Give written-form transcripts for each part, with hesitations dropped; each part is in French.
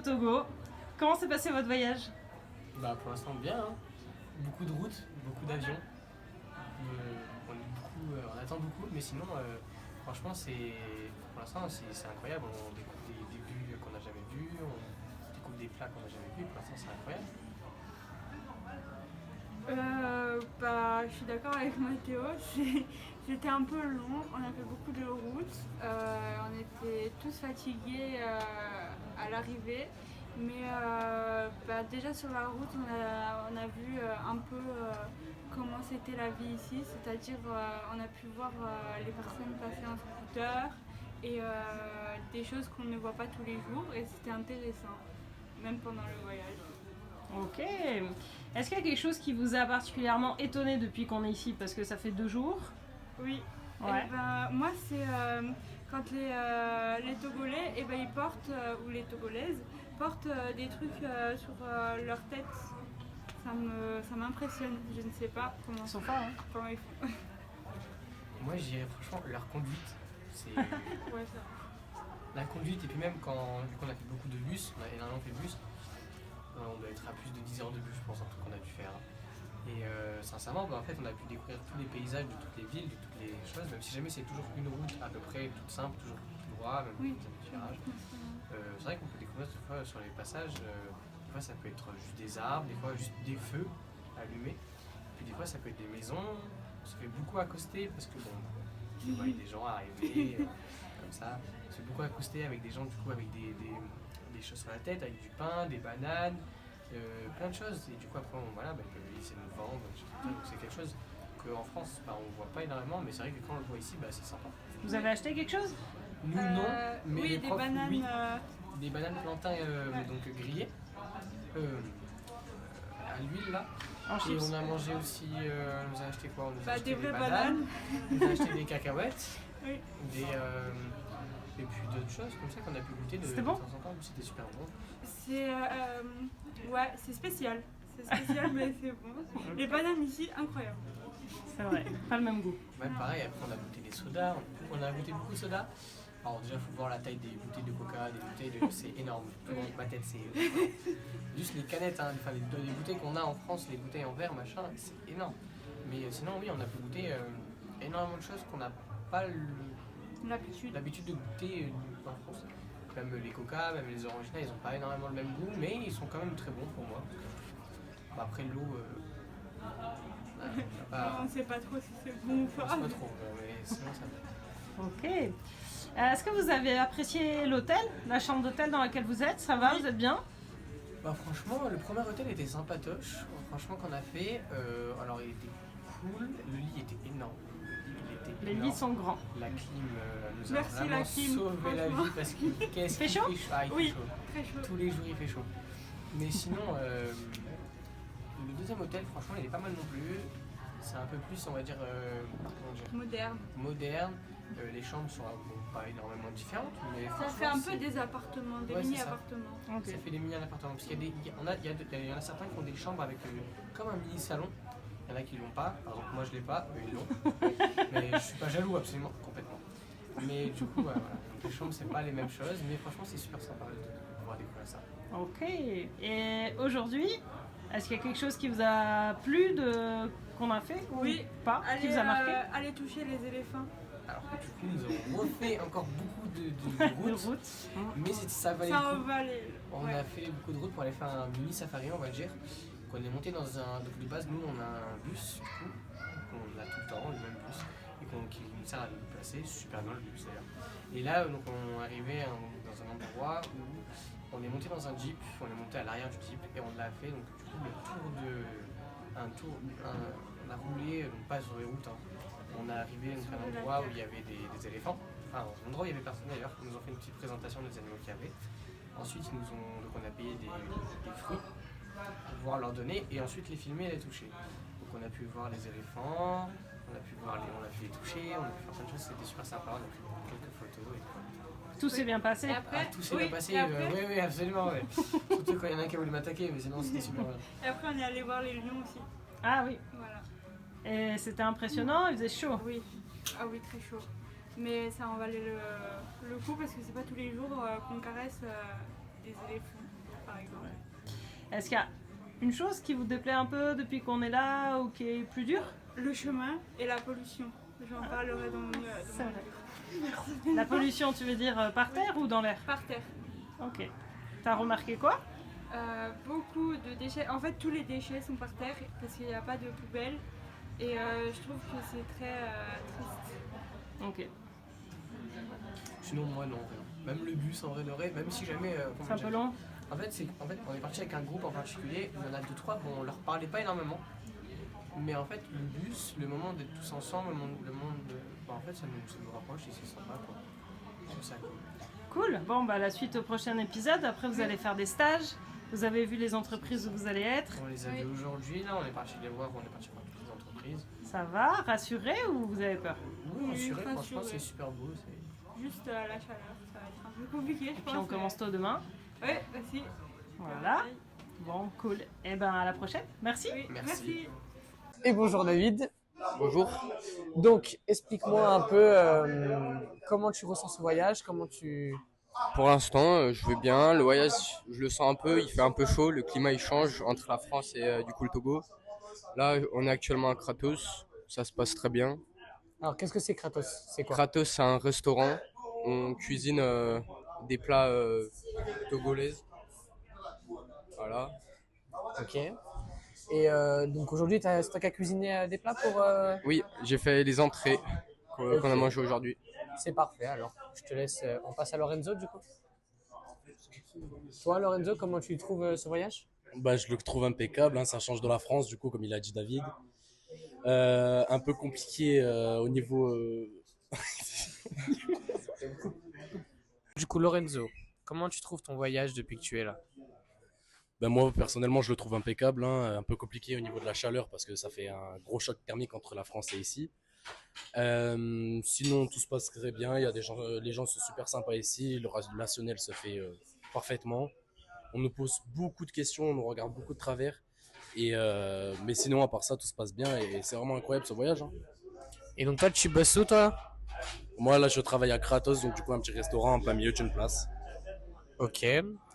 au Togo. Comment s'est passé votre voyage? Bah pour l'instant bien, hein. Beaucoup de routes, beaucoup d'avions. On attend beaucoup, mais sinon franchement pour l'instant c'est incroyable. On découvre des vues qu'on n'a jamais vues, on découvre des plats qu'on n'a jamais vus. Pour l'instant c'est incroyable. Je suis d'accord avec Mathéo, c'était un peu long, on a fait beaucoup de routes, on était tous fatigués à l'arrivée, mais déjà sur la route on a vu un peu comment c'était la vie ici, c'est-à-dire on a pu voir les personnes passer en scooter et des choses qu'on ne voit pas tous les jours et c'était intéressant, même pendant le voyage. Ok. Est-ce qu'il y a quelque chose qui vous a particulièrement étonné depuis qu'on est ici? Parce que ça fait 2 jours. Oui. Ouais. Moi, c'est quand les Togolais, ils portent, ou les Togolaises, portent des trucs sur leur tête. Ça m'impressionne. Je ne sais pas comment Ils sont forts, hein. comment ils font. Moi je dirais franchement leur conduite, c'est Ouais, ça. la conduite et puis même vu qu'on a fait beaucoup de bus, on a énormément fait de bus. On doit être à plus de 10 heures de bus, je pense, en tout qu'on a pu faire. Et sincèrement, en fait, on a pu découvrir tous les paysages de toutes les villes, de toutes les choses, même si jamais c'est toujours une route à peu près toute simple, toujours tout droit, même Oui. avec des virages. C'est vrai qu'on peut découvrir des fois sur les passages, des fois ça peut être juste des arbres, des fois juste des feux allumés, puis des fois ça peut être des maisons. On se fait beaucoup accoster parce que on voit des gens arriver comme ça. On se fait beaucoup accoster avec des gens du coup avec des choses sur la tête, avec du pain, des bananes, plein de choses. Et du coup après ils peuvent essayer de nous vendre, donc c'est quelque chose qu'en France on ne voit pas énormément, mais c'est vrai que quand on le voit ici c'est sympa. Vous avez acheté quelque chose? Nous non, mais oui, les des profs, bananes. oui. Des bananes plantains donc grillées à l'huile là. En Et chips. on a mangé aussi, on nous a acheté quoi? On nous a acheté Des des vraies bananes, on nous a acheté des cacahuètes, Oui. et puis d'autres choses comme ça qu'on a pu goûter de C'était bon? temps en temps. C'était super bon. C'est spécial. C'est spécial, mais c'est bon. Les bananes ici, incroyables. C'est vrai, pas le même goût. Même pareil, après on a goûté des sodas, on a goûté beaucoup de sodas. Alors déjà, il faut voir la taille des bouteilles de coca, des bouteilles c'est énorme. Tout dans ma tête, c'est juste les canettes, hein, enfin, les bouteilles qu'on a en France, les bouteilles en verre, machin, c'est énorme. Mais sinon, oui, on a pu goûter énormément de choses qu'on n'a pas l'habitude de goûter en France. Même les coca, même les orangina, ils n'ont pas énormément le même goût, mais ils sont quand même très bons pour moi. Après l'eau, On ne sait pas trop si c'est bon ou on pas. sait pas trop, mais sinon ça va. Ok. Est-ce que vous avez apprécié l'hôtel, la chambre d'hôtel dans laquelle vous êtes? Ça va, vous êtes bien? Bah franchement, le premier hôtel était sympatoche. Franchement qu'on a fait, alors il était cool, le lit était énorme. Les lits sont grands. La clim nous a Merci, vraiment la clim, sauvé la franchement. vie parce que qu'est-ce fait qu'il chaud? fait chaud. Ah, il Oui, fait chaud. très chaud. Tous les jours il fait chaud. Mais sinon, le deuxième hôtel, franchement, il est pas mal non plus. C'est un peu plus, on va dire, comment dire, Moderne. moderne. Les chambres sont pas énormément différentes, mais Ça franchement, fait un peu c'est- des appartements, des Ouais, c'est ça. mini-appartements. Ok. Ça fait des mini-appartements. Parce qu'il y a il y en a certains qui ont des chambres avec comme un mini-salon. Il y en a qui l'ont pas. Par exemple, moi je l'ai pas, eux ils l'ont. Mais je suis pas jaloux, absolument, complètement. Mais du coup, voilà. Donc, les chambres, c'est pas les mêmes choses. Mais franchement, c'est super sympa de pouvoir découvrir ça. Ok. Et aujourd'hui, est-ce qu'il y a quelque chose qui vous a plu qu'on a fait ou Oui. pas, qui vous a marqué? Allez toucher les éléphants. Alors du coup, nous avons refait encore beaucoup de De routes. route. Mais ça valait Ça le en coup. valait. On Ouais. a fait beaucoup de routes pour aller faire un mini safari, on va dire. Donc on est monté dans un. Donc de base, nous on a un bus, du coup, qu'on a tout le temps, le même bus, et qui nous sert à nous placer, super bien le bus d'ailleurs. Et là, donc on est arrivé dans un endroit où on est monté dans un jeep, on est monté à l'arrière du jeep et on a fait donc du coup le tour on a roulé, donc pas sur les routes, hein. On est arrivé donc, à un endroit où il y avait des éléphants, enfin un endroit où il y avait personne d'ailleurs, ils nous ont fait une petite présentation des animaux qu'il y avait. Ensuite donc on a payé des fruits pour pouvoir leur donner et ensuite les filmer et les toucher. Donc on a pu voir les éléphants, on a pu les toucher, on a pu faire plein de choses, c'était super sympa, on a fait quelques photos et tout. Tout s'est bien passé. Et après, Tout s'est bien passé, oui absolument, ouais. Surtout quand il y en a un qui a voulu m'attaquer, mais sinon c'était super bien. Et après, on est allé voir les lions aussi. Ah oui. Voilà. Et c'était impressionnant, il faisait chaud. Oui. Ah oui, très chaud. Mais ça en valait le coup parce que c'est pas tous les jours qu'on caresse des éléphants. par exemple. Est-ce qu'il y a une chose qui vous déplaît un peu depuis qu'on est là ou qui est plus dure? Le chemin et la pollution. J'en parlerai dans mon C'est vrai. La pollution, tu veux dire par terre ou dans l'air? par terre. Ok. T'as remarqué quoi? Beaucoup de déchets. En fait, tous les déchets sont par terre parce qu'il n'y a pas de poubelle. Et je trouve que c'est très triste. Ok. Sinon, moi, non, rien. Même le bus, en vrai de vrai, même si jamais. Comment C'est un dire, peu long? En fait, on est parti avec un groupe en particulier. Il y en a deux, trois. Bon, on leur parlait pas énormément. Mais en fait, le bus, le moment d'être tous ensemble, en fait, ça nous rapproche et c'est sympa, quoi. Je trouve ça cool. Cool. Bon, bah la suite au prochain épisode. Après, vous allez faire des stages. Vous avez vu les entreprises où vous allez être. On les a vus aujourd'hui, là, on est parti les voir, on est parti voir toutes les entreprises. Ça va? Rassuré ou vous avez peur? Oui, rassuré, rassuré. franchement, c'est super beau. Juste la chaleur, ça va être un peu compliqué, je Et pense. puis on commence tôt demain. Ouais, aussi. Voilà. Bon, cool. Et ben à la prochaine. Merci. Oui, Merci. merci. Et bonjour David. Bonjour. Donc, explique-moi un peu comment tu ressens ce voyage, comment tu... Pour l'instant, je vais bien. Le voyage, je le sens un peu. Il fait un peu chaud. Le climat, il change entre la France et du coup le Togo. Là, on est actuellement à Kratos. Ça se passe très bien. Alors, qu'est-ce que c'est Kratos? C'est quoi? Kratos, c'est un restaurant. On cuisine des plats togolaises. Voilà. Ok. Et donc aujourd'hui, t'as qu'à cuisiner des plats pour... Oui, j'ai fait les entrées qu'on a mangées aujourd'hui. C'est parfait, alors. Je te laisse... on passe à Lorenzo, du coup. Toi, Lorenzo, comment tu trouves ce voyage? Bah, je le trouve impeccable, hein, ça change de la France, du coup, comme il a dit David. Un peu compliqué au niveau. Du coup, Lorenzo, comment tu trouves ton voyage depuis que tu es là? Ben moi, personnellement, je le trouve impeccable, hein, un peu compliqué au niveau de la chaleur parce que ça fait un gros choc thermique entre la France et ici. Sinon, tout se passe très bien. Il y a des gens, les gens sont super sympas ici. Le relationnel se fait parfaitement. On nous pose beaucoup de questions, on nous regarde beaucoup de travers. Mais sinon, à part ça, tout se passe bien et c'est vraiment incroyable ce voyage, hein. Et donc toi, tu bosses où, toi? Moi, là, je travaille à Kratos, donc du coup, un petit restaurant en plein milieu d'une place. Ok.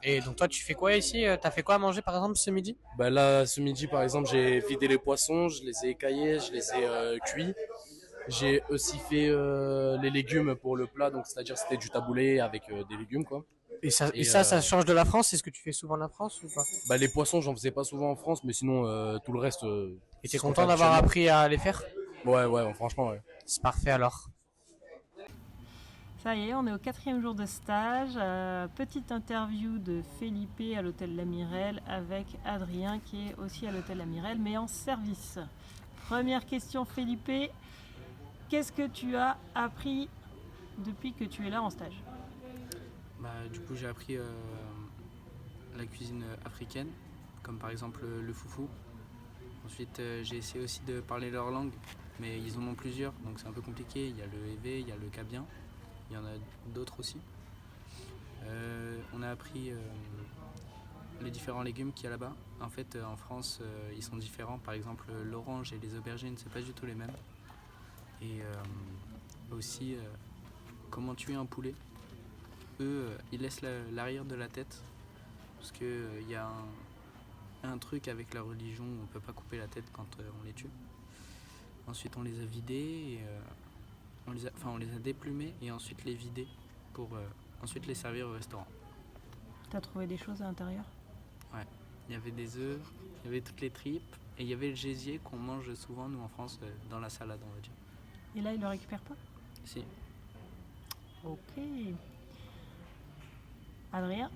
Et donc toi, tu fais quoi ici? T'as fait quoi à manger, par exemple, ce midi? Bah là, ce midi, par exemple, j'ai vidé les poissons, je les ai écaillés, je les ai cuits. J'ai aussi fait les légumes pour le plat, donc c'est-à-dire c'était du taboulé avec des légumes, quoi. Et ça, Et, ça change de la France? Est-ce que tu fais souvent la France ou pas? Bah les poissons, j'en faisais pas souvent en France, mais sinon tout le reste. Et t'es ce qu'on content fait d'avoir habituellement. appris à les faire? Ouais, franchement, ouais. C'est parfait alors. Ça y est, on est au 4e jour de stage. Petite interview de Felipe à l'hôtel L'Amirel avec Adrien qui est aussi à l'hôtel L'Amirel mais en service. Première question Felipe, qu'est-ce que tu as appris depuis que tu es là en stage? Du coup, j'ai appris la cuisine africaine, comme par exemple le foufou. Ensuite, j'ai essayé aussi de parler leur langue, mais ils en ont plusieurs, donc c'est un peu compliqué. Il y a le Ewe, il y a le Kabien, il y en a d'autres aussi. On a appris les différents légumes qu'il y a là-bas. En fait, en France, ils sont différents. Par exemple, l'orange et les aubergines, c'est pas du tout les mêmes. Et aussi, comment tuer un poulet. Eux, ils laissent l'arrière de la tête parce qu'il y a un truc avec la religion, on ne peut pas couper la tête quand on les tue. Ensuite, on les a vidés, et, on les a déplumés et ensuite les vidés pour ensuite les servir au restaurant. T'as trouvé des choses à l'intérieur? Ouais, il y avait des œufs, il y avait toutes les tripes et il y avait le gésier qu'on mange souvent, nous en France, dans la salade, on va dire. Et là, il le récupère pas? Si. Ok. Adrien?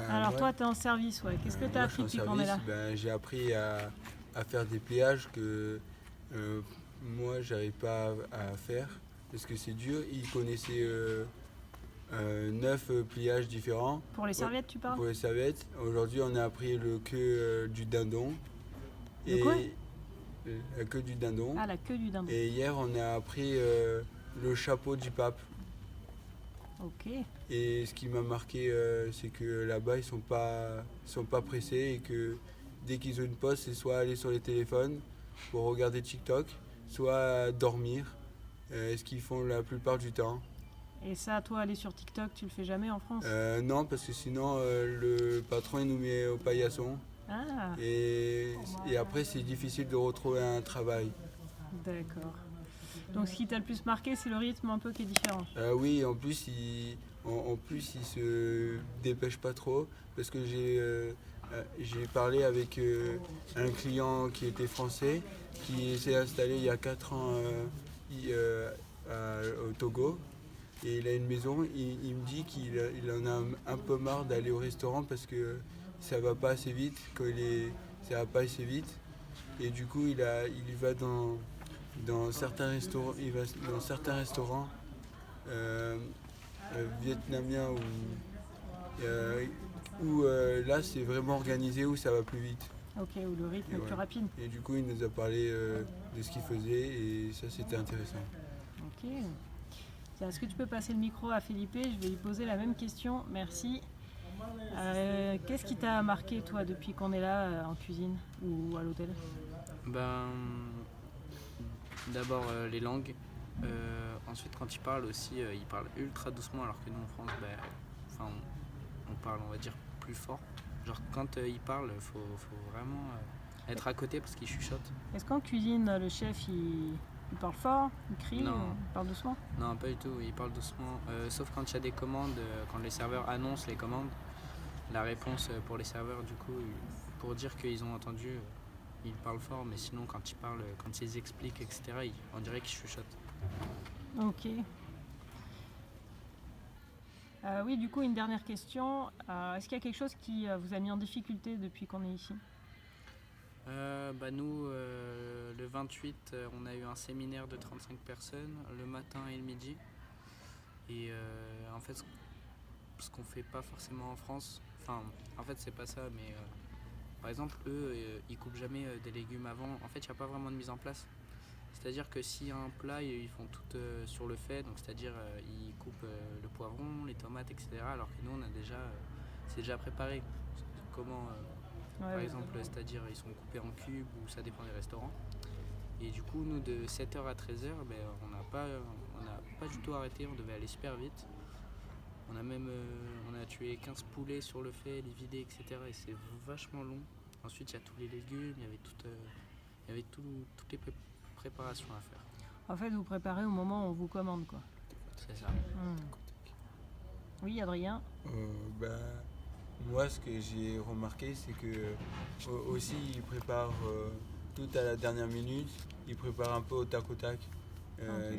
Alors Ouais. toi, tu es en service, ouais. Qu'est-ce que tu as Moi, appris je suis depuis en qu'on est là? service. J'ai appris à faire des pliages que moi, j'arrive pas à faire parce que c'est dur. Ils connaissaient 9 pliages différents. Pour les serviettes, tu parles? Pour les serviettes. Aujourd'hui, on a appris le queue du dindon. Le quoi? La queue du dindon. Ah, la queue du dindon. Et hier, on a appris le chapeau du pape. Ok. Et ce qui m'a marqué, c'est que là-bas, ils sont pas pressés et que dès qu'ils ont une pause, c'est soit aller sur les téléphones pour regarder TikTok, soit dormir, ce qu'ils font la plupart du temps. Et ça, toi, aller sur TikTok, tu le fais jamais en France? Non, parce que sinon le patron il nous met au paillasson Ah, et après c'est difficile de retrouver un travail. d'accord. Donc ce qui t'a le plus marqué, c'est le rythme un peu qui est différent. Oui, en plus il se dépêche pas trop parce que j'ai parlé avec un client qui était français qui s'est installé il y a 4 ans au Togo et il a une maison. Il me dit qu'il en a un peu marre d'aller au restaurant parce que ça va pas assez vite, ça va pas assez vite et du coup il y va dans certains restaurants, euh, vietnamiens où là c'est vraiment organisé, où ça va plus vite. Ok, ou le rythme Et est plus voilà. rapide. Et du coup il nous a parlé de ce qu'il faisait et ça c'était intéressant. Ok. Tiens, est-ce que tu peux passer le micro à Felipe? Je vais lui poser la même question. Merci. Qu'est-ce qui t'a marqué, toi, depuis qu'on est là en cuisine ou à l'hôtel? Ben, d'abord les langues. Ensuite, quand ils parlent aussi, ils parlent ultra doucement, alors que nous en France, on parle, on va dire, plus fort. Genre, quand ils parlent, faut vraiment être à côté parce qu'ils chuchotent. Est-ce qu'en cuisine, le chef, il parle fort, il crie, Non. il parle doucement? Non, pas du tout, ils parlent doucement. Sauf quand il y a des commandes, quand les serveurs annoncent les commandes, la réponse pour les serveurs, du coup, pour dire qu'ils ont entendu, ils parlent fort, mais sinon, quand ils parlent, quand ils expliquent, etc., on dirait qu'ils chuchotent. Ok. Oui, du coup, une dernière question. Est-ce qu'il y a quelque chose qui vous a mis en difficulté depuis qu'on est ici? Nous, le 28, on a eu un séminaire de 35 personnes, le matin et le midi. Et en fait, ce qu'on fait pas forcément en France, en fait, c'est pas ça, mais par exemple, eux, ils coupent jamais des légumes avant. En fait, il n'y a pas vraiment de mise en place. C'est-à-dire que si un plat, ils font tout sur le fait, donc c'est-à-dire ils coupent le poivron, les tomates, etc. Alors que nous, c'est déjà préparé. Comment, par exemple, c'est-à-dire ils sont coupés en cubes ou ça dépend des restaurants. Et du coup, nous, de 7h à 13h, on n'a pas du tout arrêté, on devait aller super vite. On a tué 15 poulets sur le fait, les vider, etc. Et c'est vachement long. Ensuite, il y a tous les légumes, il y avait toutes les préparations à faire. En fait, vous préparez au moment où on vous commande, quoi. C'est ça. Oui, Adrien? Moi, ce que j'ai remarqué, c'est que aussi ils préparent tout à la dernière minute. Ils préparent un peu au tac au tac.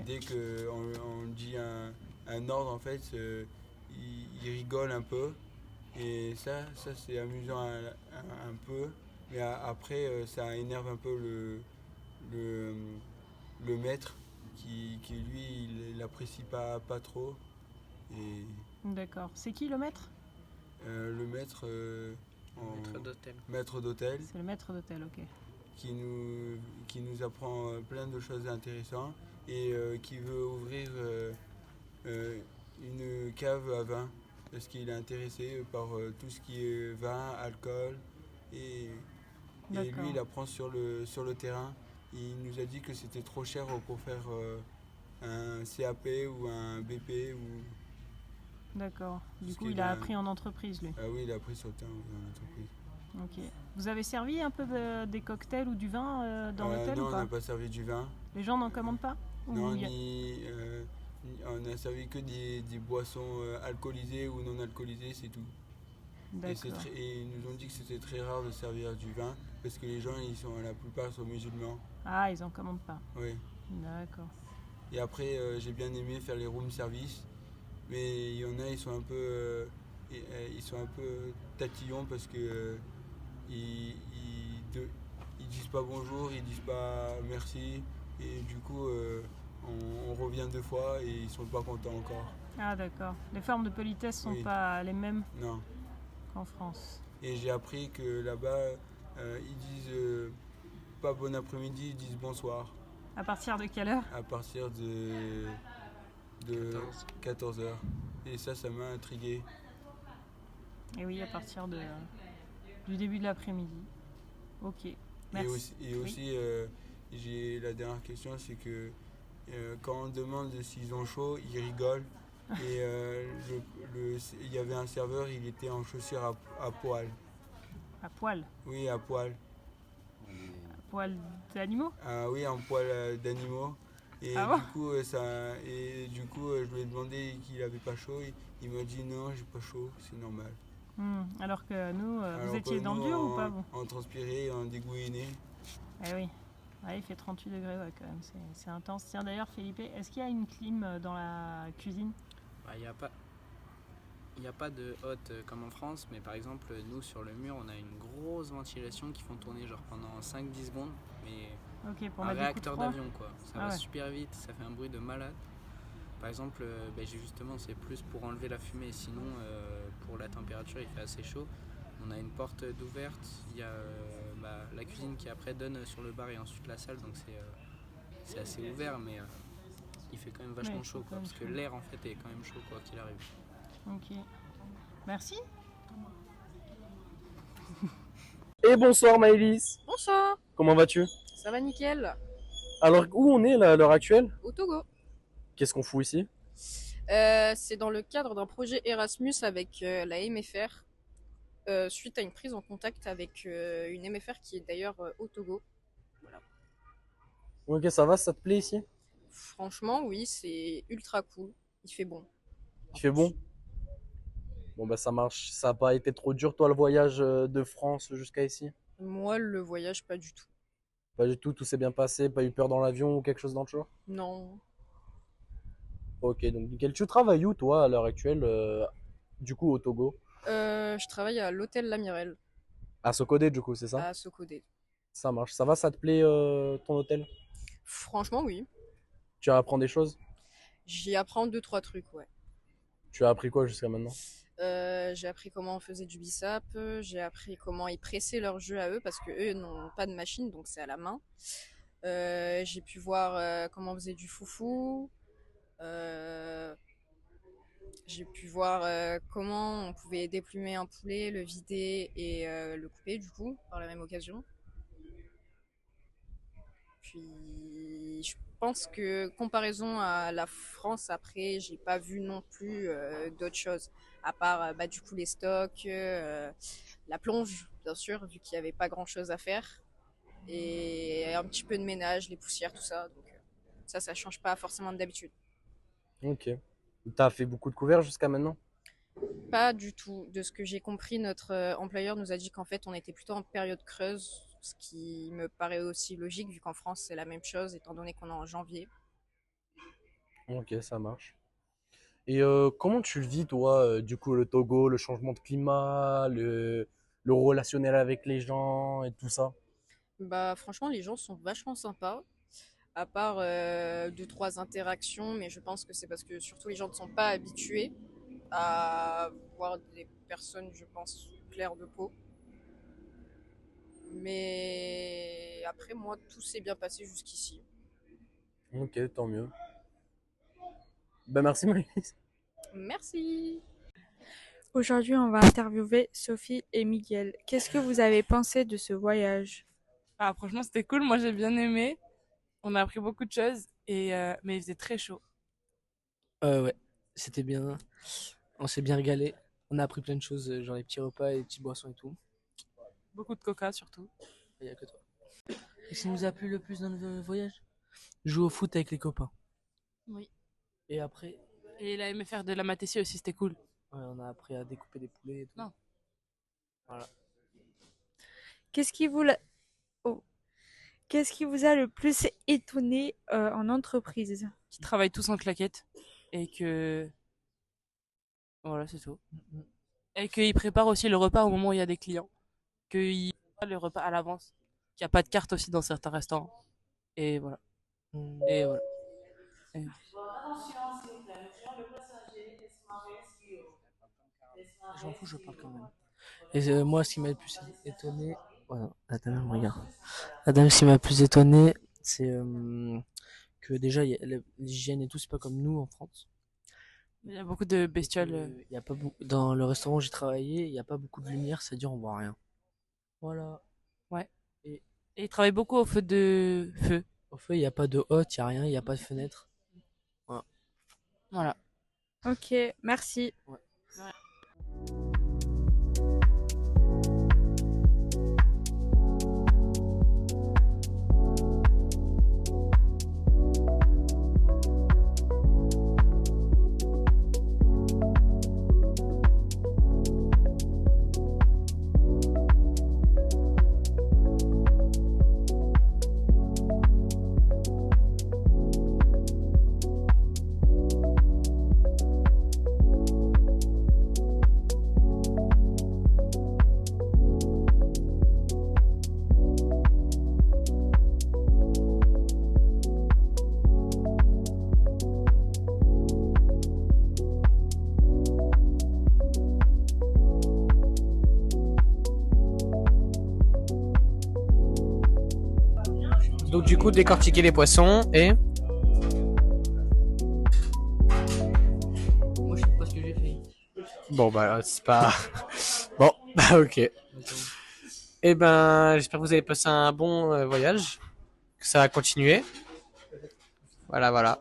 Dès qu'on dit un ordre, en fait, ils rigolent un peu. Et ça c'est amusant un peu. Mais après, ça énerve un peu le maître qui lui, il apprécie pas trop. Et D'accord. C'est qui le maître? le maître Maître d'hôtel. maître d'hôtel C'est le maître d'hôtel, ok. qui nous apprend plein de choses intéressantes et qui veut ouvrir une cave à vin parce qu'il est intéressé par tout ce qui est vin, alcool et lui il apprend sur le terrain. Il nous a dit que c'était trop cher pour faire un CAP ou un BP ou... D'accord. Du Parce coup, qu'il il a a- appris en entreprise, lui. Ah oui, il a appris sur le terrain en entreprise. Ok. Vous avez servi un peu des cocktails ou du vin dans l'hôtel Non, ou on pas? n'a pas servi du vin. Les gens n'en commandent pas? Non, il y a- on a servi que des boissons alcoolisées ou non alcoolisées, c'est tout. D'accord. Et ils nous ont dit que c'était très rare de servir du vin parce que les gens, la plupart sont musulmans. Ah, ils en commandent pas. Oui. D'accord. Et après, j'ai bien aimé faire les room service, mais il y en a, ils sont un peu tatillons parce que ils disent pas bonjour, ils disent pas merci, et du coup, on revient 2 fois et ils sont pas contents encore. Ah, d'accord. Les formes de politesse sont Oui. pas les mêmes Non. qu'en France. Et j'ai appris que là-bas, ils disent pas bon après-midi, ils disent bonsoir À partir de quelle heure? à partir de 14h. Et ça m'a intrigué. Et oui, à partir du début de l'après-midi. Ok. Merci. Et aussi, j'ai la dernière question, c'est que quand on demande s'ils ont chaud, ils rigolent. Et il y avait un serveur, il était en chaussures à poil. À poil. Oui, à poil. À poil d'animaux. Ah oui, en poil d'animaux. Et Ah bon? du coup, je lui ai demandé qu'il avait pas chaud. Il m'a dit non, j'ai pas chaud, c'est normal. Alors que nous, vous Alors étiez que dans le nous, dur ou pas, vous? on transpirait, on dégoulinait. Eh oui. Ouais, il fait 38 degrés, ouais, quand même, c'est intense. Tiens, d'ailleurs, Felipe, est-ce qu'il y a une clim dans la cuisine? Il n'y a pas de hotte comme en France, mais par exemple, nous sur le mur, on a une grosse ventilation qui font tourner genre pendant 5-10 secondes. Mais Ok, pour un mettre des coups de réacteur froid. d'avion quoi. Ça va ouais. super vite, ça fait un bruit de malade. Par exemple, justement, c'est plus pour enlever la fumée. Sinon, pour la température, il fait assez chaud. On a une porte d'ouverte. Il y a la cuisine qui après donne sur le bar et ensuite la salle. Donc c'est assez ouvert, mais il fait quand même vachement Ouais, chaud. quand même Parce que chaud. l'air en fait est quand même chaud quoi qu'il arrive. Ok. Merci. Et bonsoir Maëlys, Bonsoir, comment vas-tu? ça va nickel. Alors où on est là, à l'heure actuelle? Au Togo. Qu'est-ce qu'on fout ici? C'est dans le cadre d'un projet Erasmus avec la MFR, suite à une prise en contact avec une MFR qui est d'ailleurs au Togo. Ok, ça va, ça te plaît ici? Franchement, oui, c'est ultra cool. Il fait bon. Il fait bon? Bon bah ça marche, ça n'a pas été trop dur toi le voyage de France jusqu'à ici? Moi, le voyage, pas du tout. Pas du tout, tout s'est bien passé, pas eu peur dans l'avion ou quelque chose dans le genre? Non. Ok, donc nickel. Tu travailles où toi à l'heure actuelle, du coup au Togo? Je travaille à l'hôtel L'Amiral, À Sokodé du coup, c'est ça? à Sokodé. Ça marche, ça va, ça te plaît ton hôtel? Franchement, oui. Tu as appris des choses? J'y apprends 2-3 trucs, ouais. Tu as appris quoi jusqu'à maintenant? J'ai appris comment on faisait du bissap, j'ai appris comment ils pressaient leur jeu à eux parce que eux n'ont pas de machine donc c'est à la main. J'ai pu voir comment on faisait du foufou. Euh, j'ai pu voir comment on pouvait déplumer un poulet, le vider et le couper du coup par la même occasion. Puis je pense que comparaison à la France, après, j'ai pas vu non plus d'autres choses. À part du coup les stocks, la plonge, bien sûr, vu qu'il n'y avait pas grand chose à faire. Et un petit peu de ménage, les poussières, tout ça. Donc ça change pas forcément d'habitude. Ok. T'as fait beaucoup de couverts jusqu'à maintenant? Pas du tout. De ce que j'ai compris, notre employeur nous a dit qu'en fait, on était plutôt en période creuse, ce qui me paraît aussi logique, vu qu'en France, c'est la même chose, étant donné qu'on est en janvier. Ok, ça marche. Et comment tu le vis, toi, du coup, le Togo, le changement de climat, le relationnel avec les gens et tout ça? Bah, franchement, les gens sont vachement sympas, à part 2-3 interactions, mais je pense que c'est parce que surtout les gens ne sont pas habitués à voir des personnes, je pense, claires de peau. Mais après, moi, tout s'est bien passé jusqu'ici. Ok, tant mieux. Ben merci Maëlys. Merci. Aujourd'hui, on va interviewer Sophie et Miguel. Qu'est-ce que vous avez pensé de ce voyage? Ah, franchement, c'était cool. Moi, j'ai bien aimé. On a appris beaucoup de choses, mais il faisait très chaud. Ouais, c'était bien. On s'est bien régalé. On a appris plein de choses, genre les petits repas et les petites boissons et tout. Beaucoup de coca, surtout. Il n'y a que toi. Et ce qui nous a plu le plus dans le voyage? Jouer au foot avec les copains. Oui. Et après, Et la MFR de la Matécie aussi, c'était cool. ouais, on a appris à découper des poulets et tout. Non. Voilà. Qu'est-ce qui vous l'a- oh. Qu'est-ce qui vous a le plus étonné en entreprise? Qui travaillent tous en claquette. Et que. Voilà, c'est tout. Et qu'ils préparent aussi le repas au moment où il y a des clients. Qu'ils préparent le repas à l'avance. Qu'il n'y a pas de carte aussi dans certains restaurants. Et voilà. Et voilà. Et- J'en fous, je parle quand même. Et moi, ce qui m'a le plus étonné. Voilà, la dame, elle me regarde. La dame, ce qui m'a le plus étonné, c'est que déjà, l'hygiène et tout, c'est pas comme nous en France. Il y a beaucoup de bestioles. Il y a pas beaucoup, dans le restaurant où j'ai travaillé, il n'y a pas beaucoup de lumière, c'est-à-dire on voit rien. Voilà. Ouais. Et Et ils travaillent beaucoup au feu de feu. au feu, il n'y a pas de hotte, il n'y a rien, il n'y a pas de fenêtre. Voilà. Voilà. Ok, merci. Donc du coup, décortiquer les poissons et... Moi, je sais pas ce que j'ai fait. Bon, bah, c'est pas... Bon, bah ok. Eh ben, j'espère que vous avez passé un bon voyage, que ça va continuer. Voilà, voilà.